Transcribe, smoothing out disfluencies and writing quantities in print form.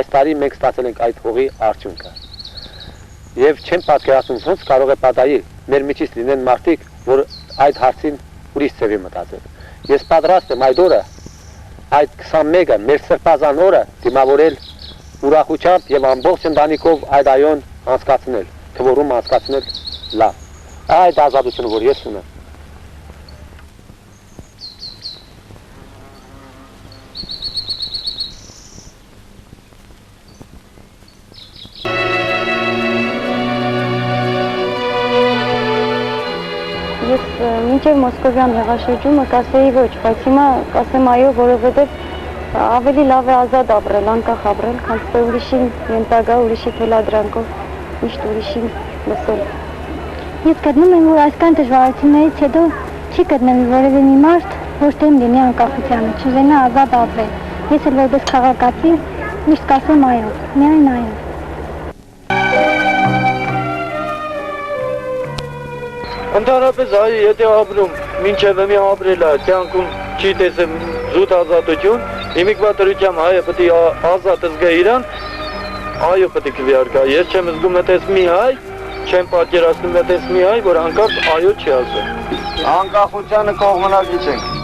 Այս տարի մենք ստացել ենք այդ հողի արդյունքը։ Եվ չեմ պատկերացնում ոնց կարող է պատահի մեր միջից լինեն մարդիկ, որ այդ հարցին ուրիշ ձևի մտածեն։ Ես պատրաստ եմ այդ օրը, այդ 21-ը մեր սրբազան օրը դիմավորել ուրախությամբ եւ ամբողջ ընտանիքով այդ այոն անցկացնել, թվորում անցկացնել լավ։ Այդ ազատությունը, որ ես ունեմ։ Ես մինչև Մոսկովյան հեղաշրջումը կասեի ոչ, բայց հիմա կասեմ այո, որովհետև ավելի լավ է ազատ ապրել, անկախ ապրել, քան թե ուրիշին ենթագա, ուրիշի թելադրանքով, միշտ ուրիշին լսել։ Ես գտնում եմ, որ այսքան դժվարություններից հետո չի գտնվի որևէ մի մարդ, որ դեմ լինի անկախությանը, չուզենա ազատ ապրել։ Ես էլ որպես քաղաքացի միշտ կասեմ այո, միայն այո։ Ընդհանրապես այո, եթե ապրում, մինչև մի ապրել է, կյանքում չի տեսել զուտ ազատություն, հիմիկվա դրությամբ հայը պետք է ազատ զգա իրան, այո պետք է քվեարկա։ Ես չեմ զգում այդպես մի հայ, չեմ պատկերացնում այդպես մի հայ, որ անկախ այո չի ասում։ Անկախությանը կողմնակից ենք։